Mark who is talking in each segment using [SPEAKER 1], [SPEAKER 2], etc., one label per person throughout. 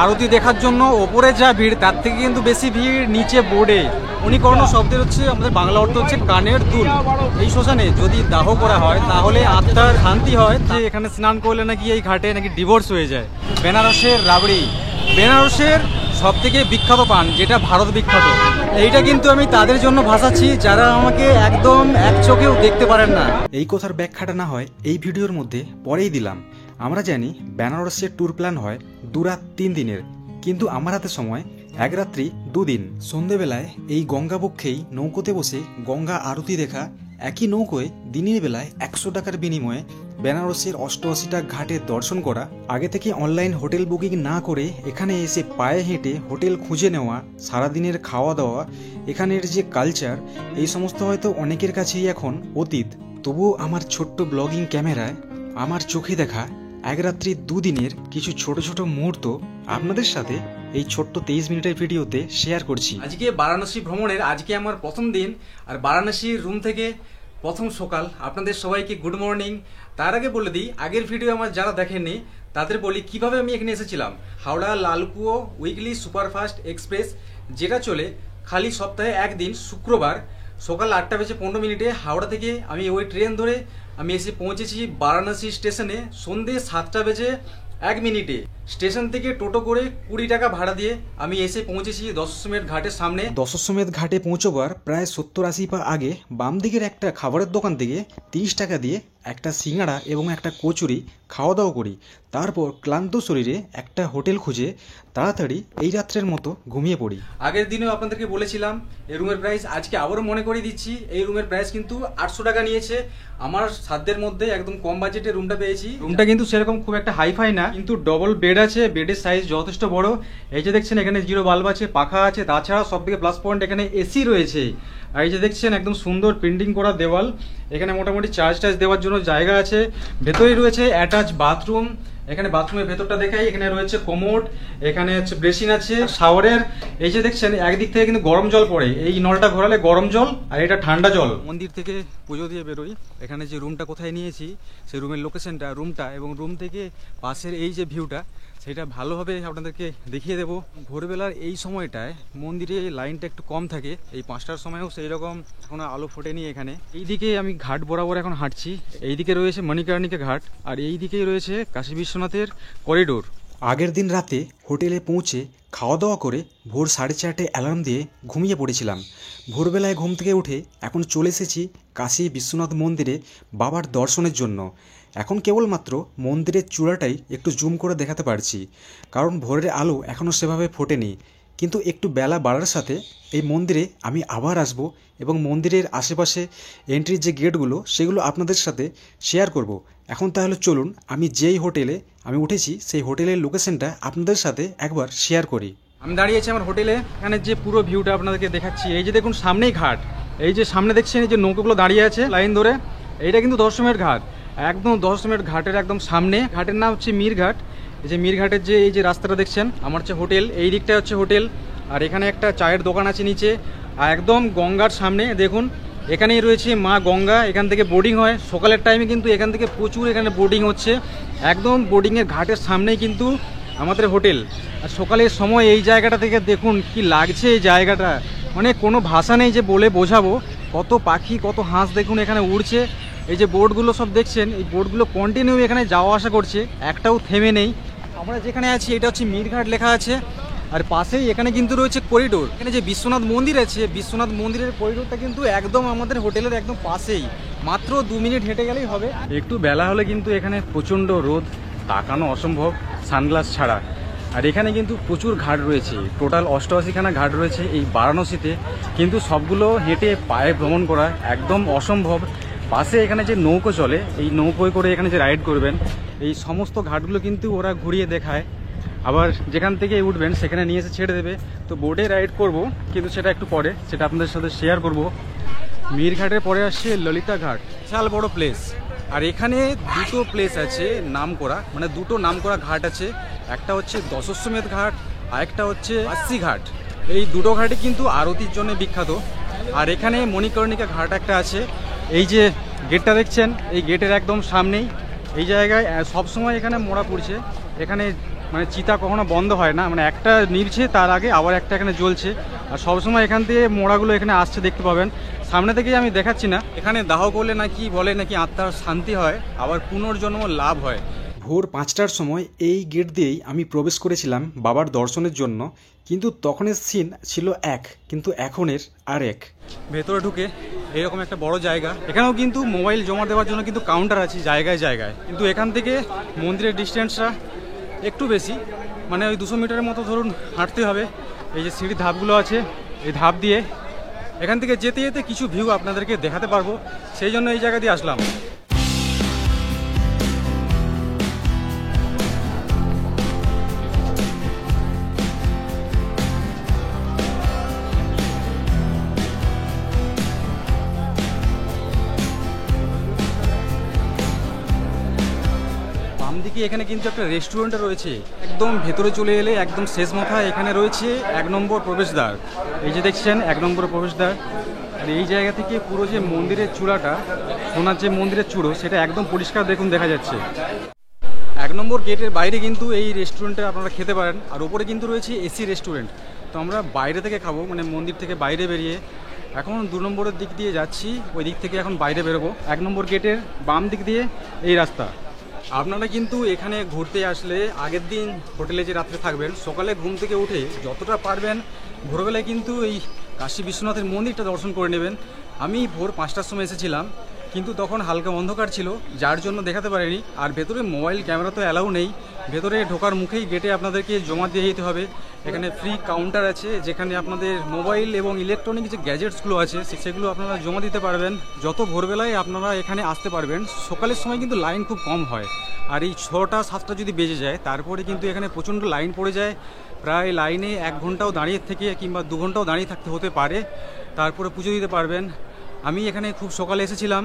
[SPEAKER 1] আরতি দেখার জন্য ওপরে যা ভিড় তার থেকে কিন্তু বেশি ভিড় নিচে বোর্ডে। মণিকর্ণ শব্দের হচ্ছে আমাদের বাংলা অর্থ হচ্ছে কানের দুল। এই শ্মশানে যদি দাহ করা হয় তাহলে আত্মার শান্তি হয়, যে এখানে স্নান করলে নাকি এই ঘাটে নাকি ডিভোর্স হয়ে যায়। বেনারসের রাবড়ি, বেনারসের সব থেকে বিখ্যাত পান, যেটা ভারত বিখ্যাত। এইটা কিন্তু আমি তাদের জন্য ভাসাচ্ছি যারা আমাকে একদম এক চোখেও দেখতে পারেন না। এই কথার ব্যাখ্যাটা না হয় এই ভিডিওর মধ্যে পরেই দিলাম। আমরা জানি বেনারসের ট্যুর প্ল্যান হয় 2 রাত 3 দিনের, কিন্তু আমার হাতে সময় 1 রাত্রি 2 দিন। সন্ধেবেলায় এই গঙ্গাবক্ষেই নৌকোতে বসে গঙ্গা আরতি দেখা, একই নৌকোয় দিনের বেলায় 100 টাকার বিনিময়ে বেনারসের 88টা ঘাটে দর্শন করা, আগে থেকে অনলাইন হোটেল বুকিং না করে এখানে এসে পায়ে হেঁটে হোটেল খুঁজে নেওয়া, সারাদিনের খাওয়া দাওয়া, এখানের যে কালচার, এই সমস্ত হয়তো অনেকের কাছেই এখন অতীত। তবুও আমার ছোট্ট ব্লগিং ক্যামেরায় আমার চোখে দেখা 1 রাত্রি 2 দিনের কিছু ছোট ছোট মুহূর্ত আপনাদের সাথে এই ছোট্ট 23 মিনিটের ভিডিওতে শেয়ার করছি। আজকে বারাণসী ভ্রমণের আজকে আমার প্রথম দিন, আর বারাণসীর রুম থেকে প্রথম সকাল। আপনাদের সবাইকে গুড মর্নিং। তার আগে বলে দিই, আগের ভিডিও আমার যারা দেখেননি তাদের বলি কিভাবে আমি এখানে এসেছিলাম। হাওড়া লালকুয়ো উইকলি সুপারফাস্ট এক্সপ্রেস, যেটা চলে খালি সপ্তাহে একদিন শুক্রবার সকাল 8টা বেজে 15 মিনিটে হাওড়া থেকে আমি ওই ট্রেন ধরে আমি এসে পৌঁছেছি বারাণসী স্টেশনে সন্ধ্যে 7টা বেজে 1 মিনিটে। স্টেশন থেকে টোটো করে 20 টাকা ভাড়া দিয়ে আমি এসে পৌঁছেছি দশাশ্বমেধ ঘাটের সামনে। দশাশ্বমেধ ঘাটে পৌঁছবার প্রায় 70-80 পা আগে বাম দিকের একটা খাবারের দোকান থেকে 30 টাকা দিয়ে একটা সিঙ্গাড়া এবং একটা কচুরি খাওয়া দাওয়া করি। তারপর ক্লান্ত শরীরে একটা হোটেল খুঁজে তাড়াতাড়ি এই রাত্রের মতো ঘুমিয়ে পড়ি। আগের দিনেও আপনাদেরকে বলেছিলাম এই রুমের প্রাইস, আজকে আবারও মনে করে দিচ্ছি, এই রুমের প্রাইস কিন্তু 800 টাকা নিয়েছে। আমার সাধ্যের মধ্যে একদম কম বাজেটে রুমটা পেয়েছি। রুমটা কিন্তু সেরকম খুব একটা হাইফাই না, কিন্তু ডবল বেড আছে, বেডের সাইজ যথেষ্ট বড়। এই যে দেখছেন এখানে 0 বাল্ব আছে, পাখা আছে, তাছাড়া সব থেকে প্লাস পয়েন্ট এখানে এসি রয়েছে। আর এই যে দেখছেন একদম সুন্দর প্রিন্টিং করা দেওয়াল, এখানে মোটামুটি চার্জ দেওয়ার জন্য জায়গা আছে। ভেতরেই রয়েছে অ্যাটাচ বাথরুম। এখানে বাথরুমের ভেতরটা দেখাই, এখানে রয়েছে কোমোড, এখানে হচ্ছে বেসিন আছে, শাওয়ারের। এই যে দেখছেন একদিক থেকে কিন্তু গরম জল পড়ে, এই নলটা ঘোরালে গরম জল আর এটা ঠান্ডা জল। মন্দির থেকে পুজো দিয়ে বেরোই, এখানে যে রুমটা কোথায় নিয়েছি সেই রুমের লোকেশনটা, রুমটা এবং রুম থেকে পাশের এই যে ভিউটা সেটা ভালোভাবে আপনাদেরকে দেখিয়ে দেবো। ভোরবেলার এই সময়টায় মন্দিরে লাইনটা একটু কম থাকে, এই 5টার সময়ও সেই রকম এখনো আলো ফোটেনি এখানে। এইদিকে আমি ঘাট বরাবর এখন হাঁটছি, এইদিকে রয়েছে মণিকর্ণিকা ঘাট আর এই দিকেই রয়েছে কাশী বিশ্বনাথের করিডোর। আগের দিন রাতে হোটেলে পৌঁছে খাওয়া দাওয়া করে ভোর 4:30 অ্যালার্ম দিয়ে ঘুমিয়ে পড়েছিলাম। ভোরবেলায় ঘুম থেকে উঠে এখন চলে এসেছি কাশী বিশ্বনাথ মন্দিরে বাবার দর্শনের জন্য। এখন কেবলমাত্র মন্দিরের চূড়াটাই একটু জুম করে দেখাতে পারছি, কারণ ভোরের আলো এখনও সেভাবে ফোটেনি। কিন্তু একটু বেলা বাড়ার সাথে এই মন্দিরে আমি আবার আসব এবং মন্দিরের আশেপাশে এন্ট্রির যে গেটগুলো সেগুলো আপনাদের সাথে শেয়ার করব। এখন তাহলে চলুন আমি যেই হোটেলে আমি উঠেছি সেই হোটেলের লোকেশনটা আপনাদের সাথে একবার শেয়ার করি। আমি দাঁড়িয়েছি আমার হোটেলে, এখানে যে পুরো ভিউটা আপনাদেরকে দেখাচ্ছি। এই যে দেখুন সামনেই ঘাট, এই যে সামনে দেখছেন এই যে নৌকাগুলো দাঁড়িয়ে আছে লাইন ধরে, এইটা কিন্তু দশমের ঘাট, একদম দশমের ঘাটের একদম সামনে। ঘাটের নাম হচ্ছে মীরঘাট। এই যে মীরঘাটের যে এই যে রাস্তাটা দেখছেন আমার হচ্ছে হোটেল, এই দিকটা হচ্ছে হোটেল, আর এখানে একটা চায়ের দোকান আছে নিচে। আর একদম গঙ্গার সামনে দেখুন এখানেই রয়েছে মা গঙ্গা, এখান থেকে বোর্ডিং হয় সকালের টাইমে, কিন্তু এখান থেকে প্রচুর এখানে বোর্ডিং হচ্ছে। একদম বোর্ডিংয়ের ঘাটের সামনেই কিন্তু আমাদের হোটেল। আর সকালের সময় এই জায়গাটা থেকে দেখুন কি লাগছে এই জায়গাটা, মানে কোনো ভাষা নেই যে বলে বোঝাবো। কত পাখি কত হাঁস দেখুন এখানে উড়ছে। এই যে বোর্ডগুলো সব দেখছেন, এই বোর্ডগুলো কন্টিনিউ এখানে যাওয়া আসা করছে, একটাও থেমে নেই। আমরা যেখানে আছি এটা হচ্ছে মীরঘাট লেখা আছে, আর পাশেই এখানে কিন্তু রয়েছে করিডোর। এখানে যে বিশ্বনাথ মন্দির আছে, বিশ্বনাথ মন্দিরের করিডোরটা কিন্তু একদম আমাদের হোটেলের একদম পাশেই, মাত্র 2 মিনিট হেঁটে গেলেই হবে। একটু বেলা হলে কিন্তু এখানে প্রচণ্ড রোদ, তাকানো অসম্ভব সানগ্লাস ছাড়া। আর এখানে কিন্তু প্রচুর ঘাট রয়েছে, টোটাল 88খানা ঘাট রয়েছে এই বারাণসীতে, কিন্তু সবগুলো হেঁটে পায়ে ভ্রমণ করা একদম অসম্ভব। পাশে এখানে যে নৌকো চলে, এই নৌকোয় করে এখানে যে রাইড করবেন, এই সমস্ত ঘাটগুলো কিন্তু ওরা ঘুরিয়ে দেখায়। আবার যেখান থেকে উঠবেন সেখানে নিয়ে এসে ছেড়ে দেবে। তো বোটে রাইড করব, কিন্তু সেটা একটু পরে, সেটা আপনাদের সাথে শেয়ার করব। মীরঘাটের পরে আসছে ললিতা ঘাট, বিশাল বড় প্লেস। আর এখানে 2টো প্লেস আছে নাম করা, মানে 2টো নাম করা ঘাট আছে। একটা হচ্ছে দশাশ্বমেধ ঘাট, আরেকটা হচ্ছে আশি ঘাট। এই 2টো ঘাটই কিন্তু আরতির জন্য বিখ্যাত। আর এখানে মণিকর্ণিকা ঘাট একটা আছে, এই যে গেটটা দেখছেন এই গেটের একদম সামনেই। এই জায়গায় সবসময় এখানে মোড়া পড়ছে, এখানে মানে চিতা কখনো বন্ধ হয় না, মানে একটা নিভছে তার আগে আবার একটা এখানে জ্বলছে। আর সবসময় এখান থেকে মোড়াগুলো এখানে আসছে দেখতে পাবেন। সামনে থেকেই আমি দেখাচ্ছি না। এখানে দাহ করলে নাকি বলে নাকি আত্মার শান্তি হয়, আবার পুনর্জন্ম লাভ হয়। ভোর 5টার সময় এই গেট দিয়েই আমি প্রবেশ করেছিলাম বাবার দর্শনের জন্য, কিন্তু তখনের সিন ছিল এক, কিন্তু এখনের আর এক। ভেতরে ঢুকে এরকম একটা বড় জায়গা, এখানেও কিন্তু মোবাইল জমা দেওয়ার জন্য কিন্তু কাউন্টার আছে জায়গায় জায়গায়, কিন্তু এখান থেকে মন্দিরের ডিস্টেন্সটা একটু বেশি, মানে ওই 200 মিটারের মতো ধরুন হাঁটতে হবে। এই যে সিঁড়ির ধাপগুলো আছে, এই ধাপ দিয়ে এখান থেকে যেতে যেতে কিছু ভিউ আপনাদেরকে দেখাতে পারবো, সেই জন্য এই জায়গা দিয়ে আসলাম। দিকে এখানে কিন্তু একটা রেস্টুরেন্ট রয়েছে, একদম ভেতরে চলে এলে একদম শেষ মাথায় এখানে রয়েছে 1 নম্বর প্রবেশদ্বার। এই যে দেখছেন 1 নম্বর প্রবেশদ্বার। আর এই জায়গা থেকে পুরো যে মন্দিরের চূড়াটা, সোনার যে মন্দিরের চূড়ো, সেটা একদম পরিষ্কার দেখুন দেখা যাচ্ছে। 1 নম্বর গেটের বাইরে কিন্তু এই রেস্টুরেন্টে আপনারা খেতে পারেন, আর উপরে কিন্তু রয়েছে এসি রেস্টুরেন্ট। তো আমরা বাইরে থেকে খাবো, মানে মন্দির থেকে বাইরে বেরিয়ে এখন 2 নম্বরের দিক দিয়ে যাচ্ছি, ওই দিক থেকে এখন বাইরে বেরোবো। 1 নম্বর গেটের বাম দিক দিয়ে এই রাস্তা। আপনারা কিন্তু এখানে ঘুরতে আসলে আগের দিন হোটেলে যে রাত্রে থাকবেন, সকালে ঘুম থেকে উঠে যতটা পারবেন ভোরবেলায় কিন্তু এই কাশী বিশ্বনাথের মন্দিরটা দর্শন করে নেবেন। আমি ভোর 5টার সময় এসেছিলাম, কিন্তু তখন হালকা অন্ধকার ছিল, যার জন্য দেখাতে পারিনি। আর ভেতরে মোবাইল ক্যামেরা তো অ্যালাউ নেই, ভেতরে ঢোকার মুখেই গেটে আপনাদেরকে জমা দিয়ে যেতে হবে। এখানে ফ্রি কাউন্টার আছে, যেখানে আপনাদের মোবাইল এবং ইলেকট্রনিক যে গ্যাজেটসগুলো আছে সেগুলো আপনারা জমা দিতে পারবেন। যত ভোরবেলায় আপনারা এখানে আসতে পারবেন, সকালের সময় কিন্তু লাইন খুব কম হয়। আর এই 6টা 7টা যদি বেজে যায়, তারপরে কিন্তু এখানে প্রচণ্ড লাইন পড়ে যায়। প্রায় লাইনে 1 ঘন্টাও দাঁড়িয়ে থেকে কিংবা 2 ঘন্টাও দাঁড়িয়ে থাকতে হতে পারে, তারপরে পুজো দিতে পারবেন। আমি এখানে খুব সকালে এসেছিলাম,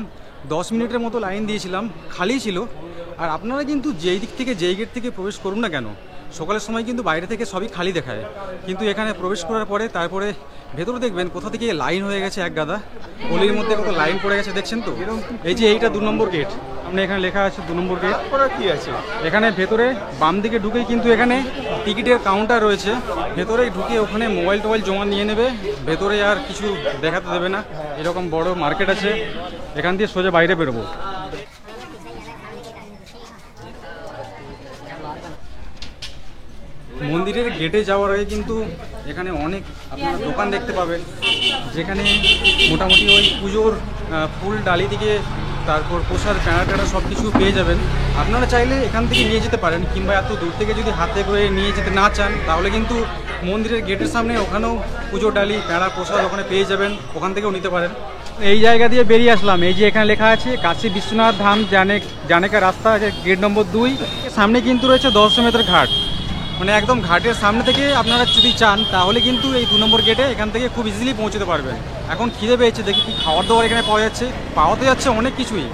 [SPEAKER 1] 10 মিনিটের মতো লাইন দিয়েছিলাম, খালি ছিল। আর আপনারা কিন্তু যেই দিক থেকে যেই গেট থেকে প্রবেশ করুন না কেন, সকালের সময় কিন্তু বাইরে থেকে সবই খালি দেখায়, কিন্তু এখানে প্রবেশ করার পরে তারপরে ভেতরে দেখবেন কোথা থেকে লাইন হয়ে গেছে এক গাদা, গলির মধ্যে কত লাইন পড়ে গেছে দেখছেন তো। এই যে এইটা 2 নম্বর গেট, আপনি এখানে লেখা আছে 2 নম্বর গেট। কি আছে এখানে ভেতরে বাম দিকে ঢুকেই কিন্তু এখানে টিকিটের কাউন্টার রয়েছে, ভেতরে ঢুকে ওখানে মোবাইল টোবাইল জমা নিয়ে নেবে, ভেতরে আর কিছু দেখাতে দেবে না। এরকম বড় মার্কেট আছে, এখান দিয়ে সোজা বাইরে বেরোবো। মন্দিরের গেটে যাওয়ার আগে কিন্তু এখানে অনেক আপনারা দোকান দেখতে পাবেন, যেখানে মোটামুটি ওই পুজোর ফুল ডালি থেকে তারপর প্রসাদ প্যাঁড়া ট্যাঁড়া সব কিছু পেয়ে যাবেন। আপনারা চাইলে এখান থেকে নিয়ে যেতে পারেন, কিংবা এত দূর থেকে যদি হাতে করে নিয়ে যেতে না চান, তাহলে কিন্তু মন্দিরের গেটের সামনে ওখানেও পুজোর ডালি প্যাঁড়া প্রসাদ ওখানে পেয়ে যাবেন, ওখান থেকেও নিতে পারেন। এই জায়গা দিয়ে বেরিয়ে আসলাম, এই যে এখানে লেখা আছে কাশী বিশ্বনাথ ধাম জানেকা রাস্তা, গেট নম্বর 2। সামনে কিন্তু রয়েছে দশমেতের ঘাট, মানে একদম ঘাটের সামনে থেকে আপনারা যদি চান তাহলে কিন্তু এই 2 নম্বর গেটে এখান থেকে খুব ইজিলি পৌঁছতে পারবেন। এখন খিদে পেয়েছে, দেখি কি খাওয়ার দাওয়ার এখানে পাওয়া যাচ্ছে। পাওয়াতে যাচ্ছে অনেক কিছুই,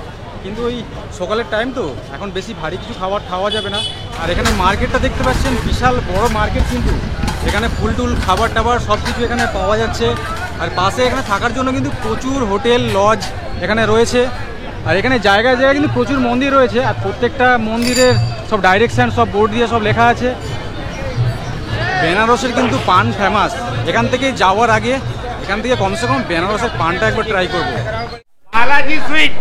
[SPEAKER 1] কিন্তু ওই সকালের টাইম তো এখন বেশি ভারী কিছু খাওয়া যাবে না। আর এখানে মার্কেটটা দেখতে পাচ্ছেন, বিশাল বড় মার্কেট, কিন্তু এখানে ফুল টুল খাবার টাবার সব কিছু এখানে পাওয়া যাচ্ছে। আর পাশে এখানে থাকার জন্য কিন্তু প্রচুর হোটেল লজ এখানে রয়েছে। আর এখানে জায়গায় জায়গায় কিন্তু প্রচুর মন্দির রয়েছে, আর প্রত্যেকটা মন্দিরের সব ডাইরেকশান সব বোর্ড দিয়ে সব লেখা আছে। বেনারসের কিন্তু পান ফেমাস, এখান থেকে যাওয়ার আগে এখান থেকে কমসে কম বেনারসের পানটা একবার ট্রাই করবো।
[SPEAKER 2] Balaji sweet,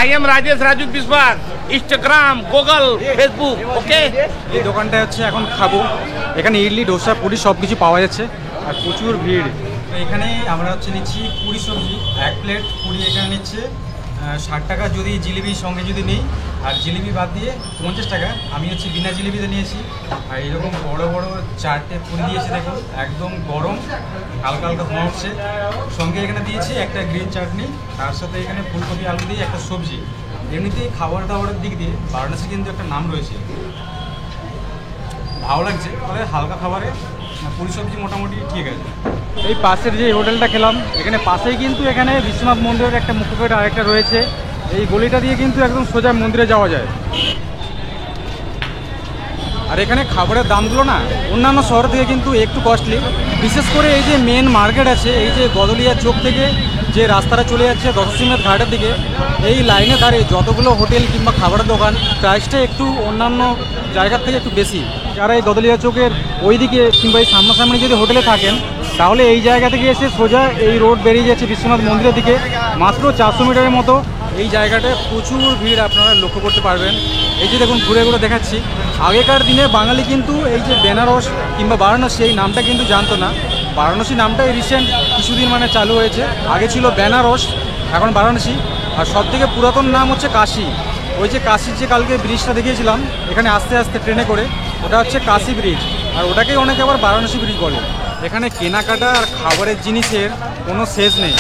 [SPEAKER 2] I am Rajesh Raju বিশ্বাস, ইনস্টাগ্রাম, গুগল, ফেসবুক, ওকে।
[SPEAKER 1] এই দোকানটায় হচ্ছে এখন খাবো, এখানে ইডলি ডোসা পুরি সব কিছু পাওয়া যাচ্ছে, আর প্রচুর ভিড়। এখানে আমরা হচ্ছে নিচ্ছি পুরি সবজি, 1 প্লেট পুরি এখানে নিচ্ছে 60 টাকা, যদি জিলিপির সঙ্গে যদি নিই, আর জিলিপি বাদ দিয়ে 50 টাকা। আমি হচ্ছে বিনা জিলিপিতে নিয়েছি। আর এরকম বড় বড় 4টে পুরি দিয়েছে, দেখুন একদম গরম, হালকা হালকা ধোঁয়া উঠছে। সঙ্গে এখানে দিয়েছি একটা গ্রিন চাটনি, তার সাথে এখানে ফুলকপি আলু দিয়ে একটা সবজি। এমনিতেই খাবার দাবারের দিক দিয়ে বারাণসী কিন্তু একটা নাম রয়েছে, ভালো লাগছে। তাহলে হালকা খাবারে পুরি সবজি মোটামুটি ঠিক আছে। এই পাশের যে হোটেলটা খেলাম, এখানে পাশেই কিন্তু এখানে বিশ্বনাথ মন্দিরের একটা মুখ্য গেট আরেকটা রয়েছে। এই গলিটা দিয়ে কিন্তু একদম সোজা মন্দিরে যাওয়া যায়। আর এখানে খাবারের দামগুলো না অন্যান্য শহর থেকে কিন্তু একটু কস্টলি, বিশেষ করে এই যে মেন মার্কেট আছে, এই যে গদলিয়া চোক থেকে যে রাস্তাটা চলে যাচ্ছে দশমেত ঘাটের দিকে, এই লাইনে দাঁড়িয়ে যতগুলো হোটেল কিংবা খাবারের দোকান, প্রাইসটা একটু অন্যান্য জায়গার থেকে একটু বেশি। যারা এই গদলিয়া চোখের ওইদিকে কিংবা এই সামনাসামনি যদি হোটেলে থাকেন, তাহলে এই জায়গা থেকে এসে সোজা এই রোড বেরিয়ে যাচ্ছে বিশ্বনাথ মন্দিরের দিকে। মাত্র 400 মিটারের মতো এই জায়গাটায় প্রচুর ভিড় আপনারা লক্ষ্য করতে পারবেন। এই যে দেখুন ঘুরে ঘুরে দেখাচ্ছি। আগেকার দিনে বাঙালি কিন্তু এই যে বেনারস কিংবা বারাণসী এই নামটা কিন্তু জানতো না। বারাণসী নামটাই রিসেন্ট কিছুদিন মানে চালু হয়েছে। আগে ছিল বেনারস, এখন বারাণসী। আর সবথেকে পুরাতন নাম হচ্ছে কাশী। ওই যে কাশীর যে কালকে ব্রিজটা দেখিয়েছিলাম এখানে আস্তে আস্তে ট্রেনে করে, ওটা হচ্ছে কাশী ব্রিজ, আর ওটাকেই অনেকে আবার বারাণসী ব্রিজ বলে। এখানে কেনাকাটা আর খাবারের জিনিসের কোনো শেষ নেই।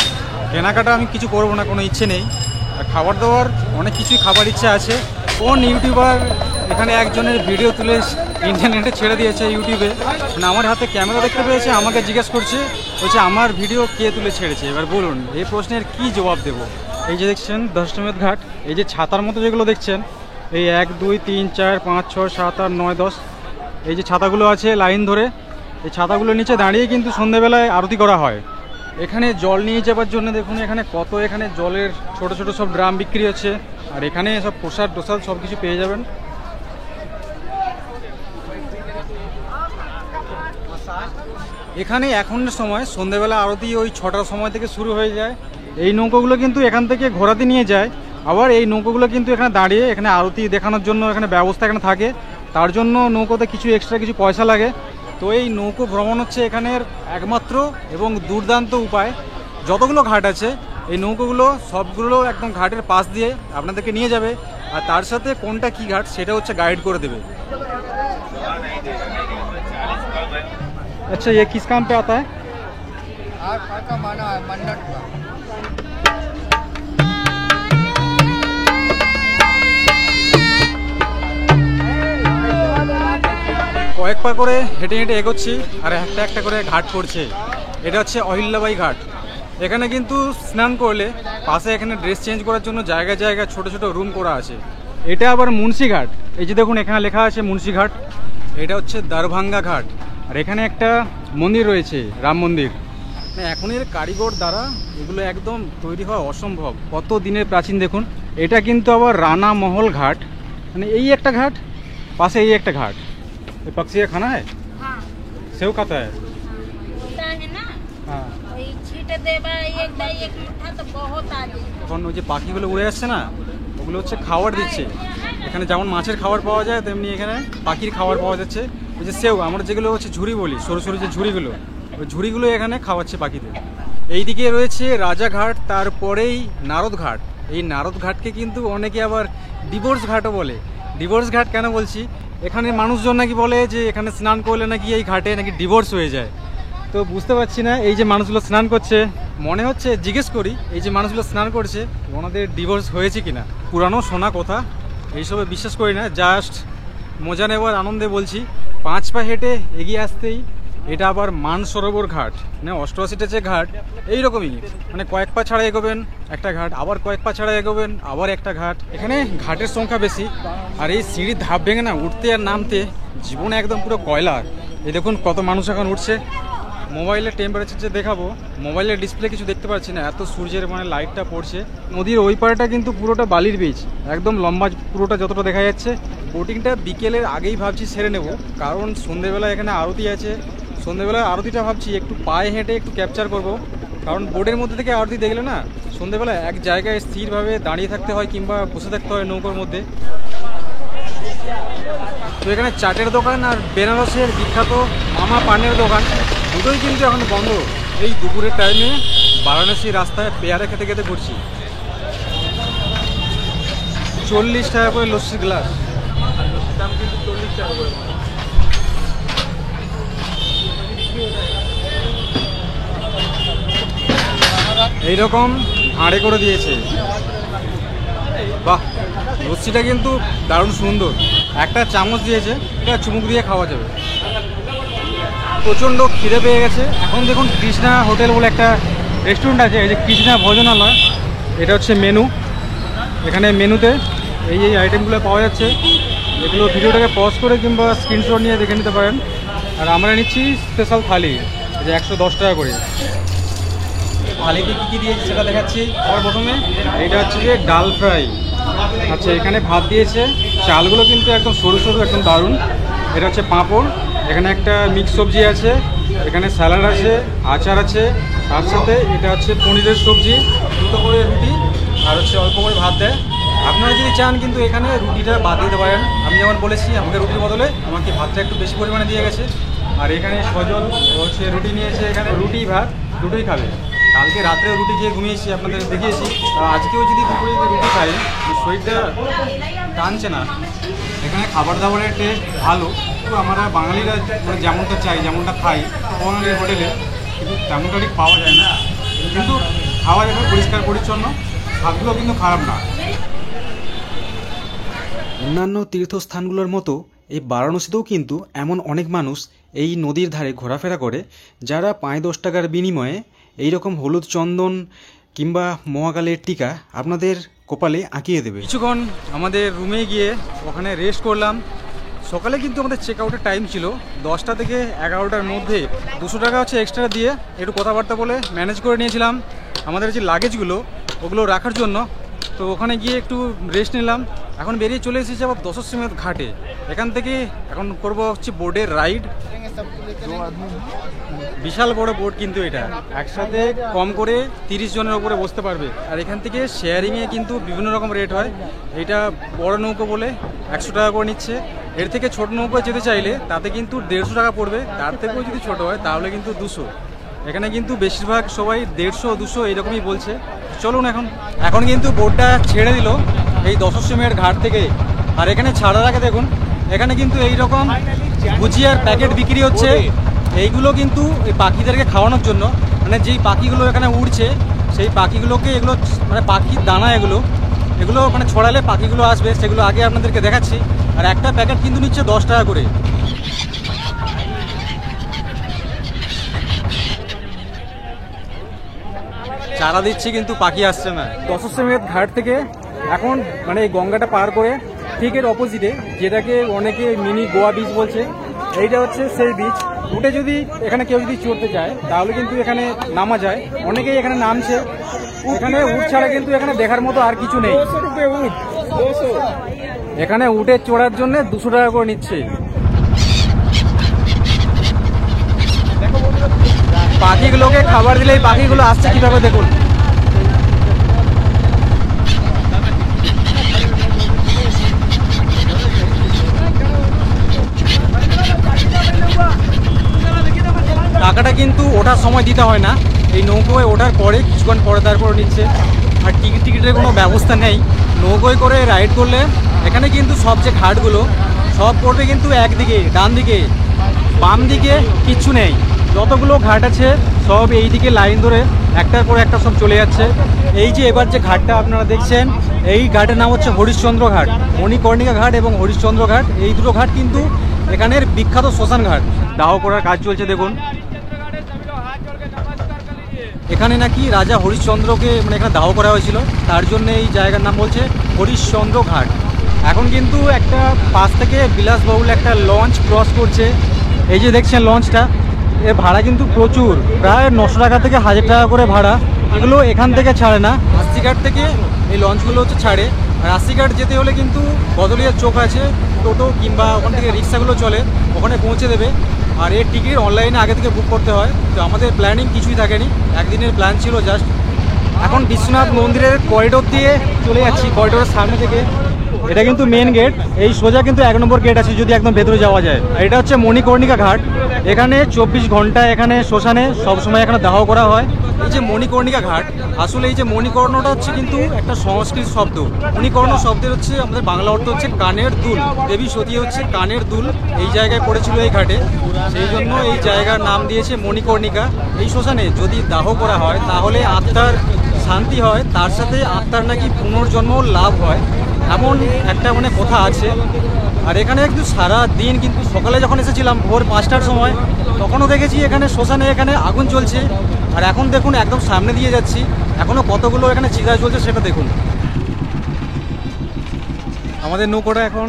[SPEAKER 1] কেনাকাটা আমি কিছু করবো না, কোনো ইচ্ছে নেই। আর খাবার দাবার অনেক কিছুই খাবার ইচ্ছে আছে। কোন ইউটিউবার এখানে একজনের ভিডিও তুলে ইন্টারনেটে ছেড়ে দিয়েছে ইউটিউবে, মানে আমার হাতে ক্যামেরা দেখতে পেয়েছে, আমাকে জিজ্ঞেস করছে, বলছে আমার ভিডিও কে তুলে ছেড়েছে। এবার বলুন এই প্রশ্নের কি জবাব দেবো। এই যে দেখছেন দশমেধ ঘাট, এই যে ছাতার মতো যেগুলো দেখছেন, এই 1 2 3 4 5 6 7 8 9 10, এই যে ছাতাগুলো আছে লাইন ধরে, এই ছাতাগুলোর নিচে দাঁড়িয়ে কিন্তু সন্ধ্যেবেলায় আরতি করা হয়। এখানে জল নিয়ে যাবার জন্য দেখুন এখানে কত, এখানে জলের ছোট ছোট সব ড্রাম বিক্রি হচ্ছে। আর এখানে সব প্রসাদ টোসাদ সব কিছু পেয়ে যাবেন। এখানে এখনের সময় সন্ধ্যেবেলা আরতি ওই 6টার সময় থেকে শুরু হয়ে যায়। এই নৌকোগুলো কিন্তু এখান থেকে ঘোরাতে নিয়ে যায়। আবার এই নৌকোগুলো কিন্তু এখানে দাঁড়িয়ে এখানে আরতি দেখানোর জন্য এখানে ব্যবস্থা এখানে থাকে, তার জন্য নৌকোতে কিছু এক্সট্রা কিছু পয়সা লাগে। তো এই নৌকো ভ্রমণ হচ্ছে এখানের একমাত্র এবং দুর্দান্ত উপায়। যতগুলো ঘাট আছে এই নৌকোগুলো সবগুলো একদম ঘাটের পাশ দিয়ে আপনাদেরকে নিয়ে যাবে, আর তার সাথে কোনটা কি ঘাট সেটা হচ্ছে গাইড করে দেবে। अच्छा ये किस काम पे आता है?
[SPEAKER 3] आज का माना है मन्नत का।
[SPEAKER 1] কয়েক পা করে হেঁটে হেঁটে এগোচ্ছি আর একটা একটা করে ঘাট পড়ছে। এটা হচ্ছে অহিল্যাবাই ঘাট। এখানে কিন্তু স্নান করলে পাশে এখানে ড্রেস চেঞ্জ করার জন্য জায়গায় জায়গায় ছোট ছোট রুম করা আছে। এটা আবার মুন্সি ঘাট। এই যে দেখুন এখানে লেখা আছে মুন্সি ঘাট। এটা হচ্ছে দারভাঙ্গা ঘাট। আর এখানে একটা মন্দির রয়েছে, রাম মন্দির। এখনের কারিগর দ্বারা এগুলো একদম তৈরি হওয়া অসম্ভব, কত দিনের প্রাচীন দেখুন। এটা কিন্তু আবার রানা মহল ঘাট, মানে এই একটা ঘাট, পাশে এই একটা ঘাট। ये पक्षी का खाना है?
[SPEAKER 4] हाँ,
[SPEAKER 1] सेव खाता है?
[SPEAKER 4] होता है ना,
[SPEAKER 1] हाँ।
[SPEAKER 4] वही छीट देवा एक बाई एक मुठा तो बहुत आ जाए।
[SPEAKER 1] এখন ওই যে পাখিগুলো উড়ে আসছে না, ওগুলো হচ্ছে খাবার দিচ্ছে। এখানে যেমন মাছের খাবার পাওয়া যায় তেমনি এখানে পাখির খাবার পাওয়া যাচ্ছে। ওই যে সেও, আমরা যেগুলো হচ্ছে ঝুড়ি বলি, সরু সরু যে ঝুড়িগুলো, ওই ঝুড়িগুলো এখানে খাওয়াচ্ছে পাখিদের। এইদিকে রয়েছে রাজাঘাট, তারপরেই নারদ ঘাট। এই নারদ ঘাটকে কিন্তু অনেকে আবার ডিভোর্স ঘাটও বলে। ডিভোর্স ঘাট কেন বলছি, এখানে মানুষজন নাকি বলে যে এখানে স্নান করলে নাকি এই ঘাটে নাকি ডিভোর্স হয়ে যায়। তো বুঝতে পারছি না, এই যে মানুষগুলো স্নান করছে, মনে হচ্ছে জিজ্ঞেস করি এই যে মানুষগুলো স্নান করছে ওনাদের ডিভোর্স হয়েছে কিনা। পুরানো শোনা কথা, এইসবে বিশ্বাস করি না, জাস্ট মজা নেওয়ার আনন্দে বলছি। 5 পা হেঁটে এগিয়ে আসতেই এটা আবার মানসরোবর ঘাট, মানে 88টা যে ঘাট এইরকমই, মানে কয়েক পা ছাড়া এগোবেন একটা ঘাট, আবার কয়েক পা ছাড়া এগোবেন আবার একটা ঘাট। এখানে ঘাটের সংখ্যা বেশি, আর এই সিঁড়ির ধাপ ভেঙে না উঠতে আর নামতে জীবন একদম পুরো কয়লার। এই দেখুন কত মানুষ এখন উঠছে। মোবাইলের টেম্পারেচার যে দেখাবো, মোবাইলের ডিসপ্লে কিছু দেখতে পাচ্ছি না, এত সূর্যের মানে লাইটটা পড়ছে। নদীর ওই পাড়টা কিন্তু পুরোটা বালির বীচ, একদম লম্বা পুরোটা যতটা দেখা যাচ্ছে। বোটিংটা বিকেলের আগেই ভাবছি সেরে নেব, কারণ সন্ধ্যেবেলা এখানে আরতি আছে। সন্ধ্যেবেলায় আরতিটা ভাবছি একটু পায়ে হেঁটে একটু ক্যাপচার করব, কারণ বোর্ডের মধ্যে থেকে আরতি দেখলে না সন্ধ্যেবেলা এক জায়গায় স্থিরভাবে দাঁড়িয়ে থাকতে হয় কিংবা বসে থাকতে হয় নৌকোর মধ্যে। তো এখানে চাটের দোকান আর বেনারসের বিখ্যাত মামা পানের দোকান দুটোই কিন্তু এখন বন্ধ। এই দুপুরের টাইমে বারাণসী রাস্তায় পেয়ারা খেতে খেতে ঘুরছি। 40 টাকা করে লস্যি গ্লাস, দাম কিন্তু 40 টাকা করে। এইরকম আড়ে করে দিয়েছে, বাহ। লস্যিটা কিন্তু দারুণ সুন্দর, একটা চামচ দিয়েছে, এটা চুমুক দিয়ে খাওয়া যাবে। প্রচণ্ড খিদে পেয়ে গেছে। এখন দেখুন কৃষ্ণা হোটেল বলে একটা রেস্টুরেন্ট আছে, এই যে কৃষ্ণা ভোজনালয়, এটা হচ্ছে মেনু। এখানে মেনুতে এই আইটেমগুলো পাওয়া যাচ্ছে। এগুলো ভিডিওটাকে পজ করে কিংবা স্ক্রিনশট নিয়ে দেখে নিতে পারেন। আর আমরা নিচ্ছি স্পেশাল থালি, যে 110 টাকা করে। থালিতে কী কী দিয়েছে সেটা দেখাচ্ছি। আবার প্রথমে এটা হচ্ছে যে ডাল ফ্রাই। আচ্ছা, এখানে ভাত দিয়েছে, চালগুলো কিন্তু একদম সরু সরু, একদম দারুণ। এটা হচ্ছে পাঁপড়, এখানে একটা মিক্স সবজি আছে, এখানে স্যালাড আছে, আচার আছে, তার সাথে এটা হচ্ছে পনিরের সবজি, দুটো করে রুটি আর হচ্ছে অল্প করে ভাত দেয়। আপনারা যদি চান কিন্তু এখানে রুটিটা বাদ দিতে পারেন। আমি যেমন বলেছি আমাকে রুটির বদলে আমাকে ভাতটা একটু বেশি পরিমাণে দিয়ে গেছে। আর এখানে সজল হচ্ছে রুটি নিয়েছে, এখানে রুটি ভাত দুটোই খাবে। কালকে রাত্রেও রুটি খেয়ে ঘুমিয়েছি, আপনাদের দেখিয়েছি। আজকেও যদি দুপুরে রুটি খাই শরীরটা টানছে না। এখানে খাবার দাবারের টেস্ট ভালো, তো আমরা বাঙালিরা মানে যেমনটা চাই যেমনটা খাই বাঙালির হোটেলে কিন্তু তেমনটা ঠিক পাওয়া যায় না, কিন্তু খাওয়া যাবে পরিষ্কার পরিচ্ছন্ন, স্বাদগুলো কিন্তু খারাপ না। অন্যান্য তীর্থস্থানগুলোর মতো এই বারাণসীতেও কিন্তু এমন অনেক মানুষ এই নদীর ধারে ঘোরাফেরা করে যারা 5-10 টাকার বিনিময়ে এইরকম হলুদ চন্দন কিংবা মহাকালের টিকা আপনাদের কপালে আঁকিয়ে দেবে। কিছুক্ষণ আমাদের রুমে গিয়ে ওখানে রেস্ট করলাম। সকালে কিন্তু আমাদের চেক আউটের টাইম ছিল 10টা থেকে 11টার মধ্যে। 200 টাকা হচ্ছে এক্সট্রা দিয়ে একটু কথাবার্তা বলে ম্যানেজ করে নিয়েছিলাম আমাদের যে লাগেজগুলো ওগুলো রাখার জন্য। তো ওখানে গিয়ে একটু রেস্ট নিলাম। এখন বেরিয়ে চলে এসেছি আবার দশশ্রীমেধ ঘাটে। এখান থেকে এখন করবো হচ্ছে বোর্ডের রাইড। বিশাল বড় বোর্ড কিন্তু এটা, একসাথে কম করে 30 জনের ওপরে বসতে পারবে। আর এখান থেকে শেয়ারিংয়ে কিন্তু বিভিন্ন রকম রেট হয়। এটা বড় নৌকো বলে 100 টাকা করে নিচ্ছে। এর থেকে ছোট নৌকো যেতে চাইলে তাতে কিন্তু 150 টাকা পড়বে। তার থেকেও যদি ছোট হয় তাহলে কিন্তু 200। এখানে কিন্তু বেশিরভাগ সবাই 150-200 এইরকমই বলছে। চলুন এখন কিন্তু বোটটা ছেড়ে দিল এই দশশ্রীমের ঘাট থেকে। আর এখানে ছাড়ার আগে দেখুন এখানে কিন্তু এইরকম ভুজিয়ার প্যাকেট বিক্রি হচ্ছে। এইগুলো কিন্তু এই পাখিদেরকে খাওয়ানোর জন্য, মানে যেই পাখিগুলো এখানে উড়ছে সেই পাখিগুলোকে এগুলো মানে পাখির দানা এগুলো ওখানে ছড়ালে পাখিগুলো আসবে, সেগুলো আগে আপনাদেরকে দেখাচ্ছি। আর একটা প্যাকেট কিন্তু নিচ্ছে 10 টাকা করে। চারা দিচ্ছি কিন্তু পাখি আসছে না। দশশ্রীমেধ ঘাট থেকে এখন মানে এই গঙ্গাটা পার করে ঠিক এর অপোজিটে, যেটাকে অনেকে মিনি গোয়া বিচ বলছে, এইটা হচ্ছে সেই বিচ। উঠে যদি এখানে কেউ যদি চড়তে চায় তাহলে কিন্তু এখানে নামা যায়। অনেকেই এখানে নামছে। এখানে উঠ ছাড়া কিন্তু এখানে দেখার মতো আর কিছু নেই। এখানে উঠে চড়ার জন্য 200 টাকা করে নিচ্ছে। পাখিগুলোকে খাবার দিলে এই পাখিগুলো আসছে কিভাবে দেখুন। টাকাটা কিন্তু ওঠার সময় দিতে হয় না, এই নৌকোয় ওঠার পরে কিছুক্ষণ পরে তারপর নিচ্ছে। আর টিকিটের কোনো ব্যবস্থা নেই। নৌকোয় করে রাইড করলে এখানে কিন্তু সব যে ঘাটগুলো সব পড়বে কিন্তু একদিকে, ডান দিকে, বাম দিকে কিচ্ছু নেই। যতগুলো ঘাট আছে সব এই দিকে লাইন ধরে একটার পর একটা সব চলে যাচ্ছে। এই যে এবার যে ঘাটটা আপনারা দেখছেন এই ঘাটের নাম হচ্ছে হরিশ্চন্দ্র ঘাট। মণিকর্ণিকা ঘাট এবং হরিশ্চন্দ্র ঘাট, এই দুটো ঘাট কিন্তু এখানের বিখ্যাত শ্মশান ঘাট। দাহ করার কাজ চলছে দেখুন। এখানে নাকি রাজা হরিশ্চন্দ্রকে মানে এখানে দাহ করা হয়েছিল, তার জন্য এই জায়গার নাম বলছে হরিশ্চন্দ্র ঘাট। এখন কিন্তু একটা পাশ থেকে বিলাসবহুল একটা লঞ্চ ক্রস করছে। এই যে দেখছেন লঞ্চটা, এর ভাড়া কিন্তু প্রচুর, প্রায় 900 টাকা থেকে 1000 টাকা করে ভাড়া। এগুলো এখান থেকে ছাড়ে না, রাস্তিঘাট থেকে এই লঞ্চগুলো হচ্ছে ছাড়ে। রাস্তিঘাট যেতে হলে কিন্তু বদলিয়ার চোখ আছে, টোটো কিংবা ওখান থেকে রিক্সাগুলো চলে, ওখানে পৌঁছে দেবে। আর এর টিকিট অনলাইনে আগে থেকে বুক করতে হয়। তো আমাদের প্ল্যানিং কিছুই থাকেনি, একদিনের প্ল্যান ছিল জাস্ট। এখন বিশ্বনাথ মন্দিরের করিডোর দিয়ে চলে যাচ্ছি, করিডোরের সামনে থেকে। এটা কিন্তু মেন গেট, এই সোজা কিন্তু 1 নম্বর গেট আছে যদি একদম ভেতরে যাওয়া যায়। আর এটা হচ্ছে মণিকর্ণিকা ঘাট। এখানে 24 ঘন্টা এখানে শ্মশানে সবসময় এখানে দাহ করা হয়। এই যে মণিকর্ণিকা ঘাট, আসলে এই যে মণিকর্ণটা হচ্ছে কিন্তু একটা সংস্কৃত শব্দ। মণিকর্ণ শব্দের হচ্ছে আমাদের বাংলা অর্থ হচ্ছে কানের দুল। দেবী সতী হচ্ছে কানের দুল এই জায়গায় পড়েছিল এই ঘাটে, সেই জন্য এই জায়গার নাম দিয়েছে মণিকর্ণিকা। এই শ্মশানে যদি দাহ করা হয় তাহলে আত্মার শান্তি হয়, তার সাথে আত্মার নাকি পুনর্জন্ম লাভ হয়, এমন একটা মানে কথা আছে। আর এখানে কিন্তু সারা দিন কিন্তু সকালে যখন এসেছিলাম ভোর 5টার সময় তখনও দেখেছি এখানে শ্মশানে এখানে আগুন চলছে। আর এখন দেখুন একদম সামনে দিয়ে যাচ্ছি, এখনও কতগুলো এখানে চিতা চলছে সেটা দেখুন। আমাদের নৌকোটা এখন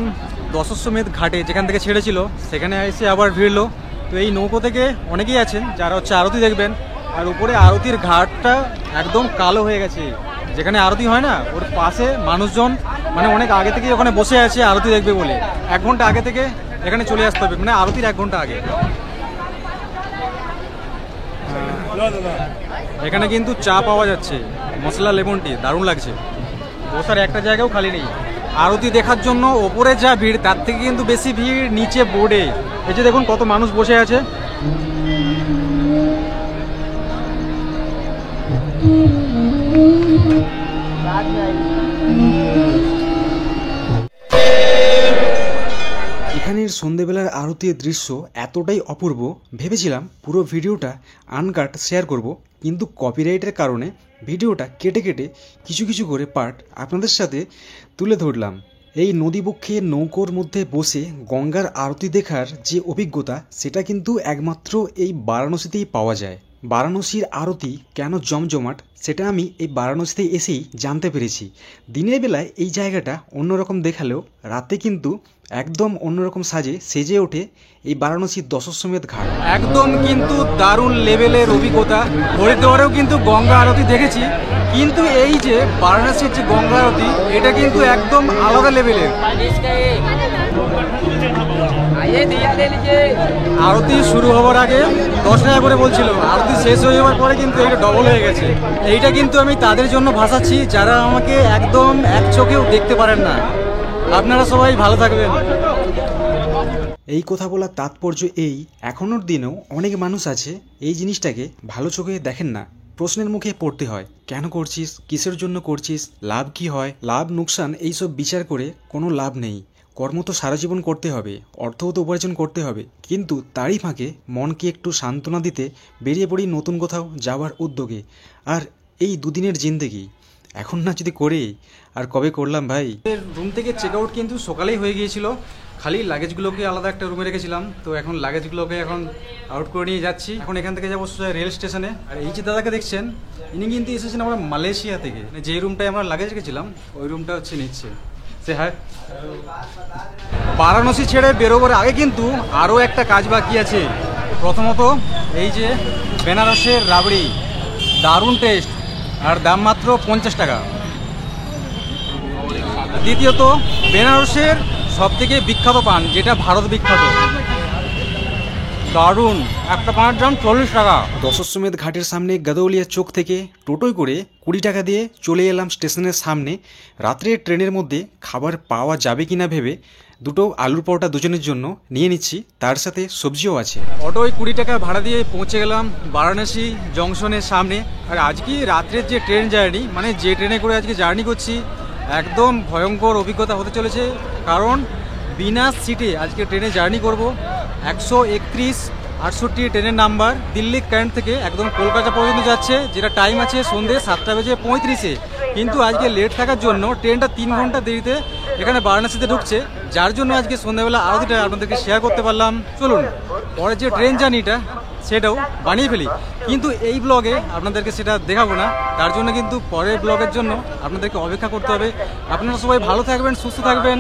[SPEAKER 1] দশশ্রমেধ ঘাটে যেখান থেকে ছেড়েছিল সেখানে এসে আবার ভিড়লো। তো এই নৌকো থেকে অনেকেই আছেন যারা হচ্ছে আরতি দেখবেন। আর উপরে আরতির ঘাটটা একদম কালো হয়ে গেছে, যেখানে আরতি হয় না ওর পাশে মানুষজন মানে অনেক আগে থেকে ওখানে বসে আছে আরতি দেখবে বলে। 1 ঘন্টা আগে থেকে এখানে চলে আসতে হবে, মানে আরতির 1 ঘন্টা আগে। এখানে কিন্তু চা পাওয়া যাচ্ছে, মশলা লেমন টি, দারুণ লাগছে। বসার একটা জায়গাও খালি নেই। আরতি দেখার জন্য ওপরে যা ভিড় তার থেকে কিন্তু বেশি ভিড় নিচে বোর্ডে। এই যে দেখুন কত মানুষ বসে আছে। এখানের সন্ধেবেলার আরতির দৃশ্য এতটাই অপূর্ব, ভেবেছিলাম পুরো ভিডিওটা আনকাট শেয়ার করব, কিন্তু কপিরাইটের কারণে ভিডিওটা কেটে কেটে কিছু কিছু করে পার্ট আপনাদের সাথে তুলে ধরলাম। এই নদীবক্ষে নৌকোর মধ্যে বসে গঙ্গার আরতি দেখার যে অভিজ্ঞতা, সেটা কিন্তু একমাত্র এই বারাণসীতেই পাওয়া যায়। বারাণসীর আরতি কেন জমজমাট সেটা আমি এই বারাণসীতে এসেই জানতে পেরেছি। দিনের বেলায় এই জায়গাটা অন্যরকম দেখালেও রাতে কিন্তু একদম অন্যরকম সেজে ওঠে এই বারাণসীর দশাশ্বমেধ ঘাট। একদম কিন্তু দারুণ লেভেলের অভিজ্ঞতা। হরিদ্বারেও কিন্তু গঙ্গা আরতি দেখেছি, কিন্তু এই যে বারাণসীর যে গঙ্গা আরতি, এটা কিন্তু একদম আলাদা লেভেলের। আরতি শুরু হওয়ার আগে 10 টাকা করে বলছিল, আরতি শেষ হয়ে যাওয়ার পরে কিন্তু এটা ডবল হয়ে গেছে। এইটা কিন্তু আমি তাদের জন্য ভাসাচ্ছি যারা আমাকে একদম এক চোখেও দেখতে পারেন না। আপনারা সবাই ভালো থাকবেন। এই কথা বলার তাৎপর্য এই, এখনোর দিনেও অনেক মানুষ আছে এই জিনিসটাকে ভালো চোখে দেখেন না। প্রশ্নের মুখে পড়তে হয়, কেন করছিস, কিসের জন্য করছিস, লাভ কি হয়, লাভ লোকসান এইসব বিচার করে কোনো লাভ নেই। কর্ম তো সারা জীবন করতে হবে, অর্থও তো উপার্জন করতে হবে, কিন্তু তারই ফাঁকে মনকে একটু সান্ত্বনা দিতে বেরিয়ে পড়ি নতুন কোথাও যাওয়ার উদ্যোগে। আর এই দুদিনের জিন্দেগি এখন না যদি করে, আর কবে করলাম ভাই। রুম থেকে চেক আউট কিন্তু সকালেই হয়ে গিয়েছিল, খালি লাগেজগুলোকে আলাদা একটা রুমে রেখেছিলাম। তো এখন লাগেজগুলোকে এখন আউট করে নিয়ে যাচ্ছি। এখন এখান থেকে যাবো রেল স্টেশনে। আর এই যে দাদাকে দেখছেন, ইনি কিন্তু এসেছেন আমরা মালয়েশিয়া থেকে। যে রুমটায় আমরা লাগেজ রেখেছিলাম ওই রুমটা হচ্ছে নিচ্ছে। সে হাই। বারাণসী ছেড়ে বেরোবার আগে কিন্তু আরও একটা কাজ বাকি আছে। প্রথমত এই যে বেনারসের রাবড়ি, দারুণ টেস্ট, আর দাম মাত্র 50 টাকা। দ্বিতীয়ত বেনারসের সবথেকে বিখ্যাত পান, যেটা ভারত বিখ্যাত, দারুণ, একটা পানের দাম 40 টাকা। দশাশ্বমেধ ঘাটের সামনে গাদৌলিয়া চোক থেকে টোটোয় করে 20 টাকা দিয়ে চলে এলাম স্টেশনের সামনে। রাত্রের ট্রেনের মধ্যে খাবার পাওয়া যাবে কিনা ভেবে দুটো আলুর পরোটা দুজনের জন্য নিয়ে নিচ্ছি, তার সাথে সবজিও আছে। অটোয় 20 টাকা ভাড়া দিয়ে পৌঁছে গেলাম বারাণসী জংশনের সামনে। আর আজকে রাত্রের যে ট্রেন জার্নি, মানে যে ট্রেনে করে আজকে জার্নি করছি, একদম ভয়ঙ্কর অভিজ্ঞতা হতে চলেছে। কারণ বিনা সিটে আজকে ট্রেনে জার্নি করব। 131-68 ট্রেনের নাম্বার, দিল্লি ক্যান্ট থেকে একদম কলকাতা পর্যন্ত যাচ্ছে, যেটা টাইম আছে সন্ধ্যে 7:35। কিন্তু আজকে লেট থাকার জন্য ট্রেনটা 3 ঘন্টা দেরিতে এখানে বারাণসীতে ঢুকছে, যার জন্য আজকে সন্ধ্যাবেলা আরতিটা আপনাদেরকে শেয়ার করতে পারলাম। চলুন পরে যে ট্রেন জার্নিটা সেটাও বানিয়ে ফেলি, কিন্তু এই ব্লগে আপনাদেরকে সেটা দেখাবো না। তার জন্য কিন্তু পরের ব্লগের জন্য আপনাদেরকে অপেক্ষা করতে হবে। আপনারা সবাই ভালো থাকবেন, সুস্থ থাকবেন।